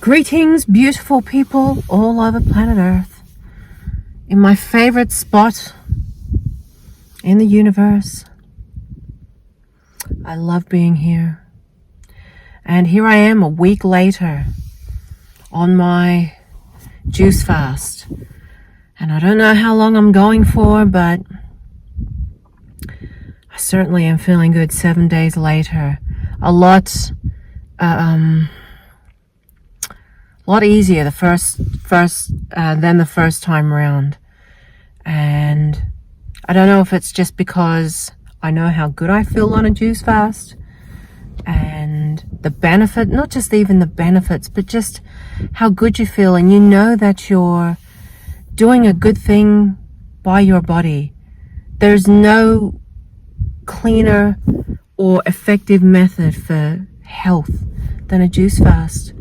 Greetings, beautiful people all over planet Earth. In my favorite spot in the universe. I love being here. And here I am a week later on my juice fast. And I don't know how long I'm going for, but I certainly am feeling good 7 days later. A lot easier the first than the first time around. And I don't know if it's just because I know how good I feel on a juice fast and the benefit, not just even the benefits, but just how good you feel, and you know that you're doing a good thing by your body. There's no cleaner or effective method for health than a juice fast.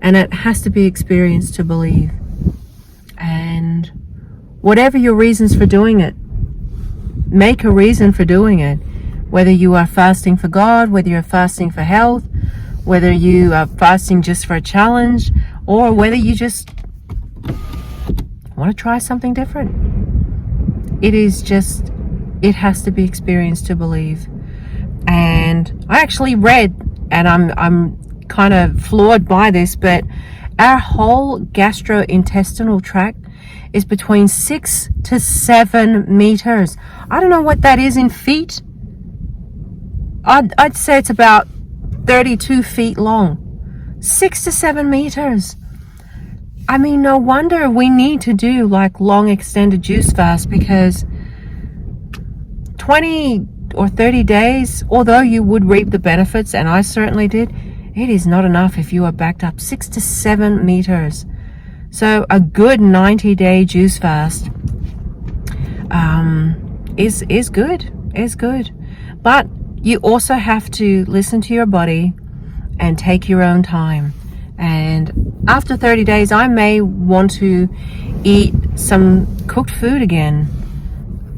And it has to be experienced to believe. And whatever your reasons for doing it, make a reason for doing it. Whether you are fasting for God, whether you're fasting for health, whether you are fasting just for a challenge, or whether you just want to try something different. It has to be experienced to believe. And I actually read, and I'm kind of floored by this, but our whole gastrointestinal tract is between 6 to 7 meters. I don't know what that is in feet. I'd say it's about 32 feet long. 6 to 7 meters. I mean, no wonder we need to do like long extended juice fast, because 20 or 30 days, although you would reap the benefits, and I certainly did, it is not enough if you are backed up 6 to 7 meters. So a good 90-day juice fast is good. But you also have to listen to your body and take your own time. And after 30 days, I may want to eat some cooked food again.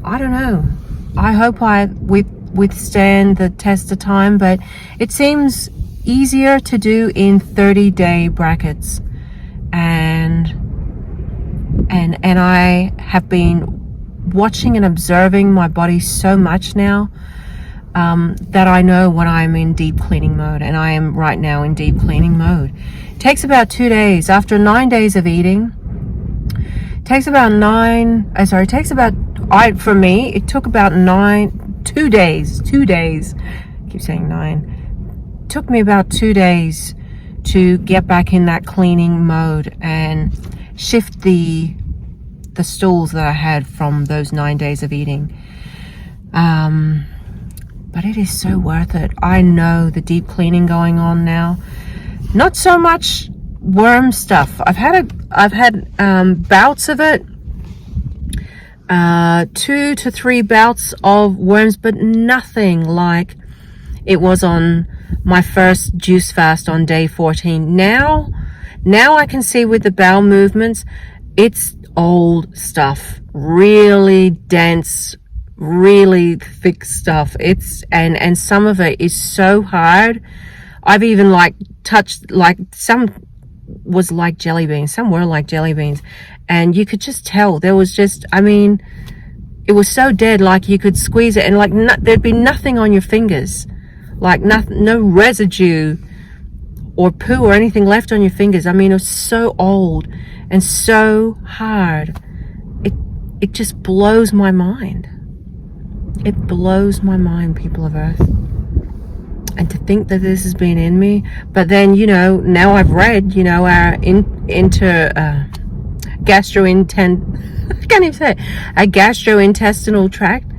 I don't know. I hope I withstand the test of time, but it seems easier to do in 30-day brackets. And I have been watching and observing my body so much now that I know when I'm in deep cleaning mode, and I am right now in deep cleaning mode. It takes about 2 days. After 9 days of eating, it took about 2 days. 2 days. I keep saying 9. Took me about 2 days to get back in that cleaning mode and shift the stools that I had from those 9 days of eating. But it is so worth it. I know the deep cleaning going on now. Not so much worm stuff. I've had bouts of it. 2 to 3 bouts of worms, but nothing like it was on my first juice fast on day 14. Now I can see with the bowel movements, it's old stuff, really dense, really thick stuff. And some of it is so hard. I've even touched, some was like jelly beans, some were like jelly beans, and you could just tell there was it was so dead, like you could squeeze it and there'd be nothing on your fingers. Like no residue or poo or anything left on your fingers. I mean, it was so old and so hard. It just blows my mind. It blows my mind, people of Earth. And to think that this has been in me. But then, now I've read, our I can't even say it. A gastrointestinal tract,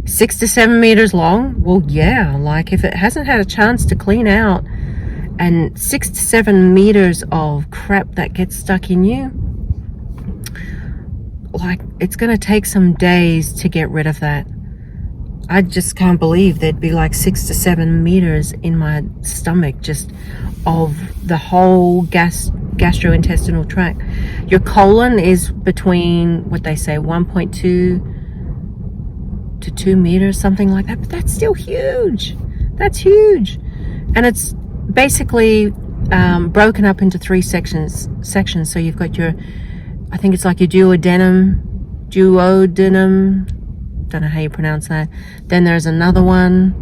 6 to 7 meters long. Well, yeah, like if it hasn't had a chance to clean out, and 6 to 7 meters of crap that gets stuck in you, like it's going to take some days to get rid of that. I just can't believe there'd be like 6 to 7 meters in my stomach just of the whole gastrointestinal tract. Your colon is between, what they say, 1.2 to 2 meters, something like that. But that's still huge. That's huge. And it's basically broken up into 3 sections. So you've got your, I think it's like your duodenum, don't know how you pronounce that. Then there's another one,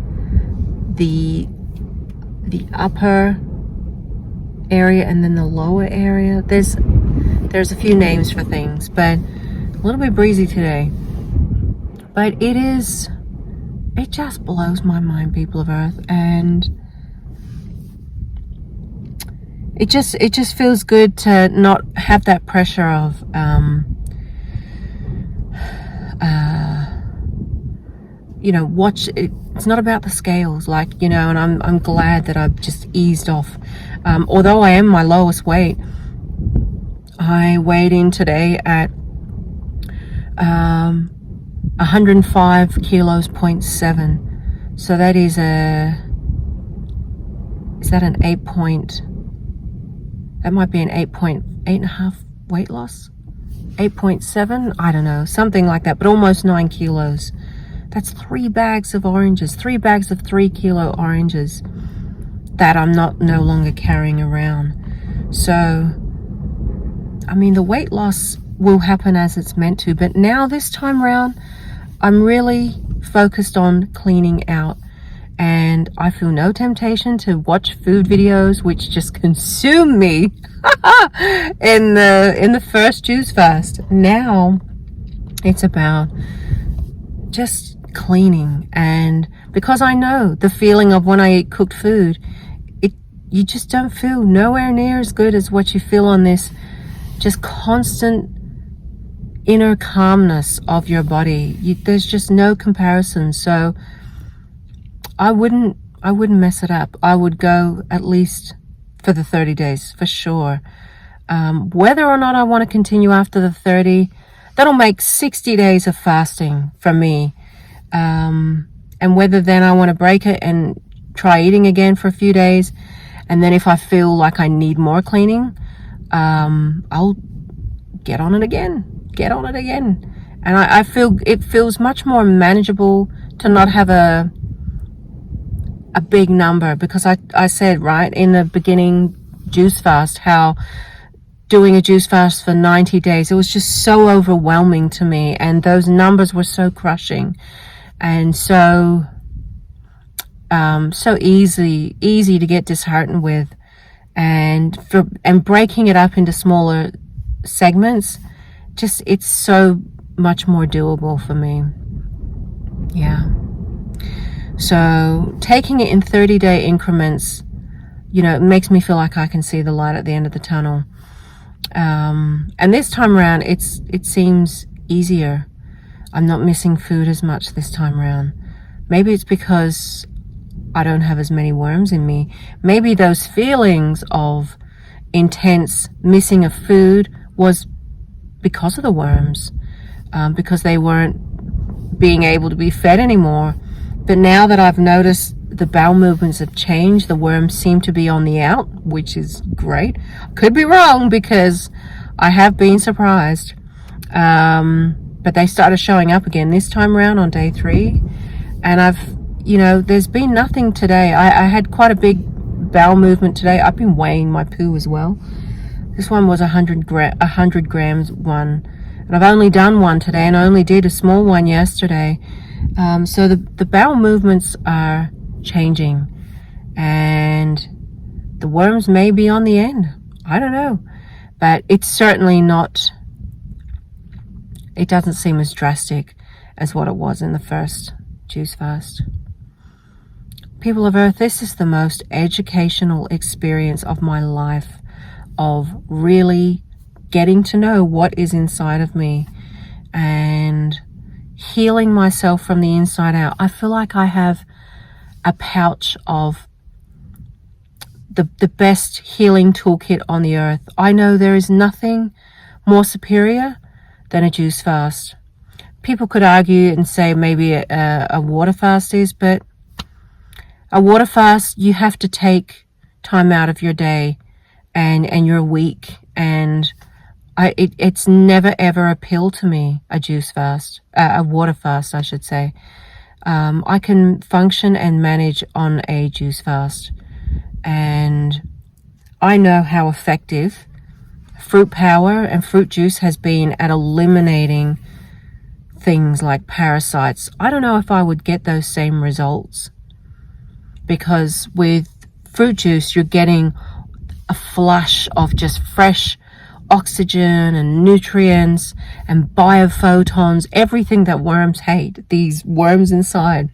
the upper area, and then the lower area. There's a few names for things, but a little bit breezy today. But it just blows my mind, people of Earth, and it just feels good to not have that pressure of watch it. It's not about the scales, and I'm glad that I've just eased off. Although I am my lowest weight, I weighed in today at 105 kilos, 0.7. So that is an 8 point, that might be an 8.5 weight loss, 8.7, I don't know, something like that, but almost 9 kilos. That's 3 bags of oranges, 3 bags of 3 kilo oranges that I'm no longer carrying around. So, I mean, the weight loss will happen as it's meant to, but now this time around, I'm really focused on cleaning out, and I feel no temptation to watch food videos which just consume me in the first juice fast. Now it's about just cleaning, and because I know the feeling of when I eat cooked food, you just don't feel nowhere near as good as what you feel on this just constant inner calmness of your body. There's just no comparison. So I wouldn't mess it up. I would go at least for the 30 days for sure. Whether or not I want to continue after the 30, that'll make 60 days of fasting for me. And whether then I want to break it and try eating again for a few days, and then if I feel like I need more cleaning, I'll get on it again. And I feel it feels much more manageable to not have a big number, because I said right in the beginning juice fast how doing a juice fast for 90 days, it was just so overwhelming to me, and those numbers were so crushing, and so easy to get disheartened with, and breaking it up into smaller segments, just it's so much more doable for me. Yeah. So taking it in 30-day increments, it makes me feel like I can see the light at the end of the tunnel. And this time around, it seems easier. I'm not missing food as much this time around. Maybe it's because I don't have as many worms in me. Maybe those feelings of intense missing of food was because of the worms, because they weren't being able to be fed anymore. But now that I've noticed the bowel movements have changed, the worms seem to be on the out, which is great. Could be wrong, because I have been surprised. But they started showing up again this time around on day 3. And there's been nothing today. I had quite a big bowel movement today. I've been weighing my poo as well. This one was 100 grams one. And I've only done one today, and I only did a small one yesterday. So the bowel movements are changing, and the worms may be on the end. I don't know, but it's certainly not, it doesn't seem as drastic as what it was in the first juice fast. People of Earth, this is the most educational experience of my life, of really getting to know what is inside of me and healing myself from the inside out. I feel like I have a pouch of the best healing toolkit on the earth. I know there is nothing more superior than a juice fast. People could argue and say maybe a water fast is, but a water fast, you have to take time out of your day and your week, and it's never ever appealed to me, a juice fast, a water fast I should say. I can function and manage on a juice fast, and I know how effective fruit power and fruit juice has been at eliminating things like parasites. I don't know if I would get those same results, because with fruit juice you're getting a flush of just fresh oxygen and nutrients and biophotons, everything that worms hate, these worms inside.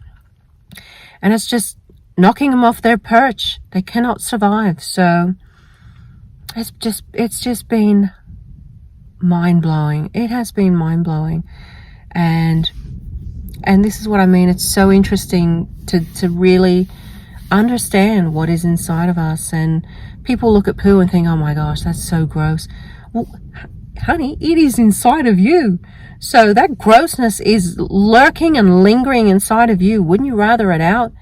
And it's just knocking them off their perch. They cannot survive. So it's just been mind-blowing. It has been mind-blowing. And this is what I mean. It's so interesting to really understand what is inside of us. And people look at poo and think, oh my gosh, that's so gross. Well, honey, it is inside of you. So that grossness is lurking and lingering inside of you. Wouldn't you rather it out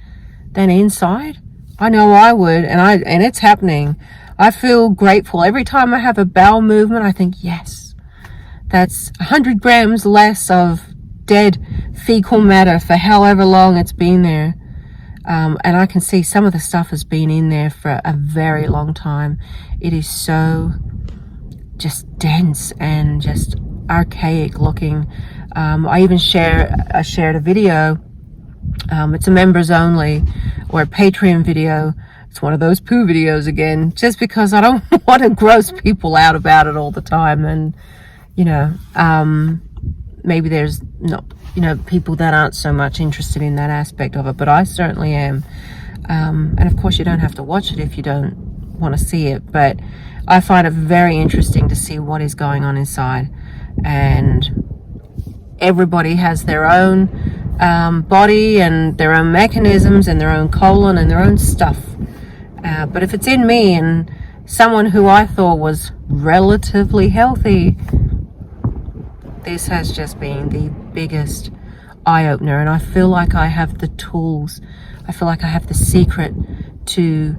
than inside? I know I would, and it's happening. I feel grateful. Every time I have a bowel movement, I think, yes, that's 100 grams less of dead fecal matter for however long it's been there. And I can see some of the stuff has been in there for a very long time. It is so just dense and just archaic looking. I even shared a video. It's a members only or a Patreon video. It's one of those poo videos again, just because I don't want to gross people out about it all the time. And maybe there's not people that aren't so much interested in that aspect of it, but I certainly am. And of course you don't have to watch it if you don't want to see it, but I find it very interesting to see what is going on inside. And everybody has their own body and their own mechanisms and their own colon and their own stuff, but if it's in me, and someone who I thought was relatively healthy, this has just been the biggest eye-opener. And I feel like I have the tools, I feel like I have the secret to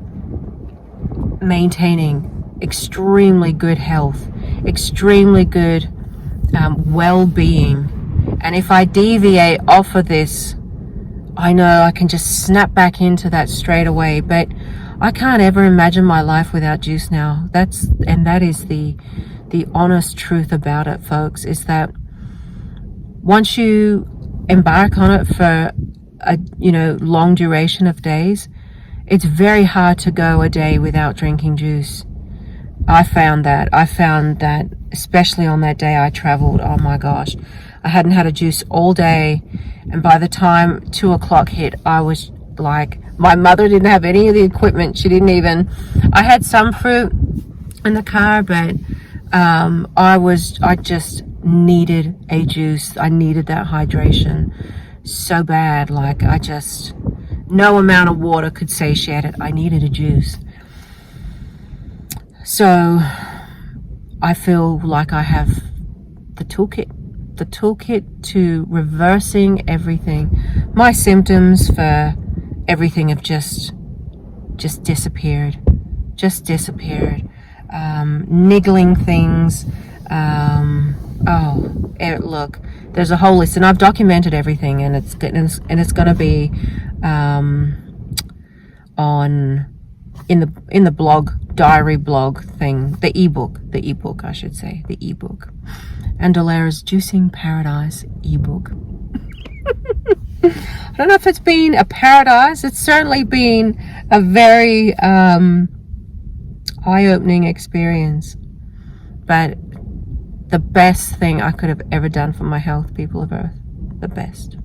maintaining extremely good health, extremely good well-being. And if I deviate off of this, I know I can just snap back into that straight away. But I can't ever imagine my life without juice now. That is the honest truth about it, folks, is that once you embark on it for a long duration of days, it's very hard to go a day without drinking juice. I found that especially on that day I traveled, oh my gosh, I hadn't had a juice all day, and by the time 2 o'clock hit, I was like, my mother didn't have any of the equipment. I had some fruit in the car, but I just needed a juice. I needed that hydration so bad. Like, no amount of water could satiate it. I needed a juice. So I feel like I have the toolkit to reversing everything. My symptoms for everything have just disappeared. Niggling things. Look, there's a whole list, and I've documented everything, and it's going to be in the blog, diary blog thing, the ebook I should say, the ebook, and Dolera's Juicing Paradise ebook. I don't know if it's been a paradise. It's certainly been a very eye-opening experience, but the best thing I could have ever done for my health, people of Earth, the best.